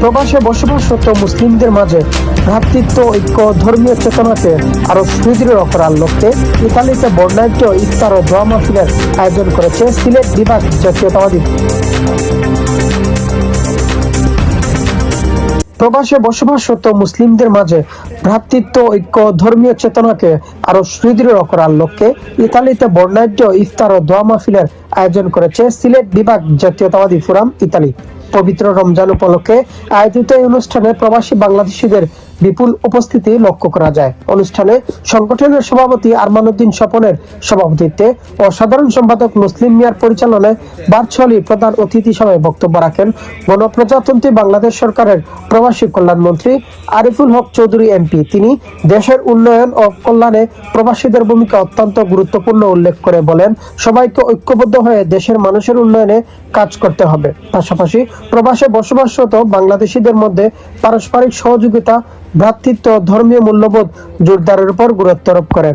প্রবাসে বসবাসরত মুসলিমদের মাঝে ভ্রাতৃত্ব, ঐক্য, ধর্মীয় চেতনাকে আরো সুদৃঢ় করার লক্ষ্যে ইতালিতে বর্ণাঢ্য ইফতার ও দোয়া মাহফিলের আয়োজন করেছে সিলেট বিভাগ জাতীয়তাবাদী। প্রবাসে বসবাসরত মুসলিমদের মাঝে ভ্রাতৃত্ব, ঐক্য, ধর্মীয় চেতনাকে আরো সুদৃঢ় করার লক্ষ্যে ইতালিতে বর্ণাঢ্য ইফতার ও দোয়া মাহফিলের আয়োজন করেছে সিলেট বিভাগ জাতীয়তাবাদী ফোরাম ইতালি। পবিত্র রমজান উপলক্ষে আয়োজিত এই অনুষ্ঠানে প্রবাসী বাংলাদেশিদের বিপুল উপস্থিতি লক্ষ্য করা যায়। অনুষ্ঠানে সংগঠনের সভাপতি আরমান উদ্দিন স্বপনের সভাপতিত্বে ও সাধারণ সম্পাদক মুসলিম মিয়ার পরিচালনায় ভার্চুয়ালি প্রধান অতিথি হিসেবে বক্তব্য রাখেন গণপ্রজাতন্ত্রী বাংলাদেশ সরকারের প্রবাসী কল্যাণ মন্ত্রী আরিফুল হক চৌধুরী এমপি। তিনি দেশের উন্নয়ন ও কল্যাণে প্রবাসীদের ভূমিকা অত্যন্ত গুরুত্বপূর্ণ উল্লেখ করে বলেন, সবাইকে ঐক্যবদ্ধ হয়ে দেশের মানুষের উন্নয়নে কাজ করতে হবে। পাশাপাশি প্রবাসে বসবাসরত বাংলাদেশিদের মধ্যে পারস্পরিক সহযোগিতা, ভ্রাতৃত্ব, ধর্মীয় মূল্যবোধ জোরদারের উপর গুরুত্ব আরোপ করেন।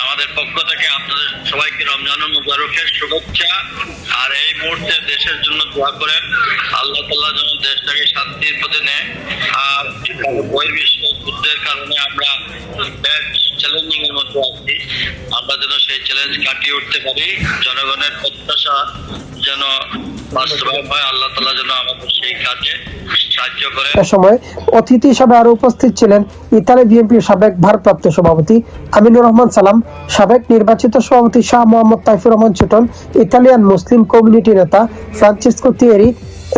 আমাদের পক্ষ থেকে আপনাদের সবাইকে রমজানুল মুবারকের শুভেচ্ছা। আর এই মুহূর্তে দেশের জন্য দোয়া করেন, আল্লাহ তাআলা যেন দেশটাকে শান্তির পথে নেয়। আর বহির্বিশ্ব যুদ্ধের কারণে আমরা চ্যালেঞ্জিং এর মধ্যে আছি, আমরা যেন সেই চ্যালেঞ্জ কাটিয়ে উঠতে পারি। জনগণের প্রত্যাশা যেন বাস্তবায়ন হয়, আল্লাহ তাআলা যেন আমাদের সেই কাজে সাহায্য করে। এ সময় অতিথি হিসেবে আরো উপস্থিত ছিলেন ইতালি বিএনপির সাবেক ভারপ্রাপ্ত সভাপতি আমিনুর রহমান সালাম, সাবেক নির্বাচিত সভাপতি শাহ মোহাম্মদ তাইফুর রহমান ছোটন, ইতালিয়ান মুসলিম কমিউনিটি নেতা ফ্রান্সিসকো থিয়েরি।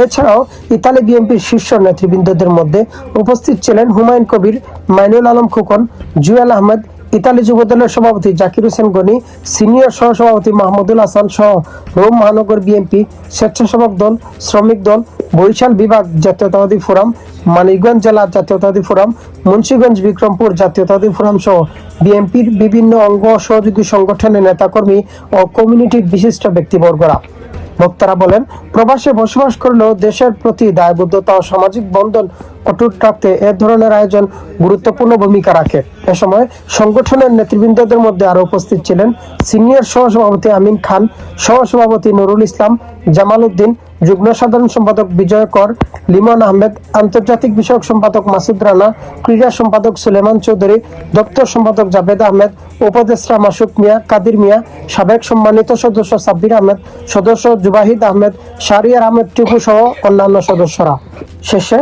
এছাড়াও ইতালি বিএনপির শীর্ষ নেতৃবৃন্দদের মধ্যে উপস্থিত ছিলেন হুমায়ুন কবির, মাইনুল আলম খোকন, জুয়েল আহমেদ, ইতালি যুবদলের সভাপতি জাকির হোসেন গনি, সিনিয়র সহসভাপতি মাহমুদুল হাসান সহ রোম মহানগর বিএনপি, স্বেচ্ছাসেবক দল, শ্রমিক দল, বরিশাল বিভাগ জাতীয়তাবাদী ফোরাম, মানিকগঞ্জ জেলা জাতীয়তাবাদী ফোরাম, মুন্সিগঞ্জ বিক্রমপুর জাতীয়তাবাদী ফোরাম সহ বিএনপির বিভিন্ন অঙ্গ সহযোগী সংগঠনের নেতাকর্মী ও কমিউনিটির বিশিষ্ট ব্যক্তিবর্গরা। বক্তারা বলেন, প্রবাসে বসবাস করলেও দেশের প্রতি দায়বদ্ধতা ও সামাজিক বন্ধন অটুট রাখতে এ ধরনের আয়োজন গুরুত্বপূর্ণ ভূমিকা রাখে। এ সময় সংগঠনের নেতৃবৃন্দদের মধ্যে আরো উপস্থিত ছিলেন সিনিয়র সহসভাপতি আমিন খান, সহসভাপতি নুরুল ইসলাম, জামাল উদ্দিন, যুগ্ম সাধারণ সম্পাদক বিজয় কর, লিমন আহমেদ, আন্তর্জাতিক বিষয়ক সম্পাদক মাসুদ রানা, ক্রীড়া সম্পাদক সুলেমান চৌধুরী, দপ্তর সম্পাদক জাভেদ আহমেদ, উপদেষ্টা মাসুক মিয়া, কাদির মিয়া, সাবেক সম্মানিত সদস্য সাব্বির আহমেদ, সদস্য জুবাহিদ আহমেদ, শাহরিয়ার আহমেদ টিপু সহ অন্যান্য সদস্যরা। শেষে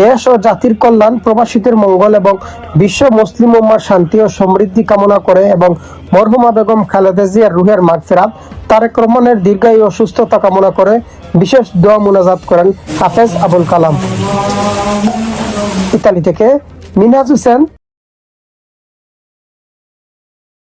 দেশ ও জাতির কল্যাণ, প্রবাসীদের মঙ্গল এবং বিশ্ব মুসলিম উম্মার শান্তি ও সমৃদ্ধি কামনা করে এবং মরহুমা বেগম খালেদা জিয়ার রুহের মাগফিরাত, তারেক রহমানের দীর্ঘায়ু ও সুস্থতা কামনা করে বিশেষ দোয়া মুনাজাত করেন হাফেজ আবুল কালাম। ইতালি থেকে মিনহাজ হোসেন।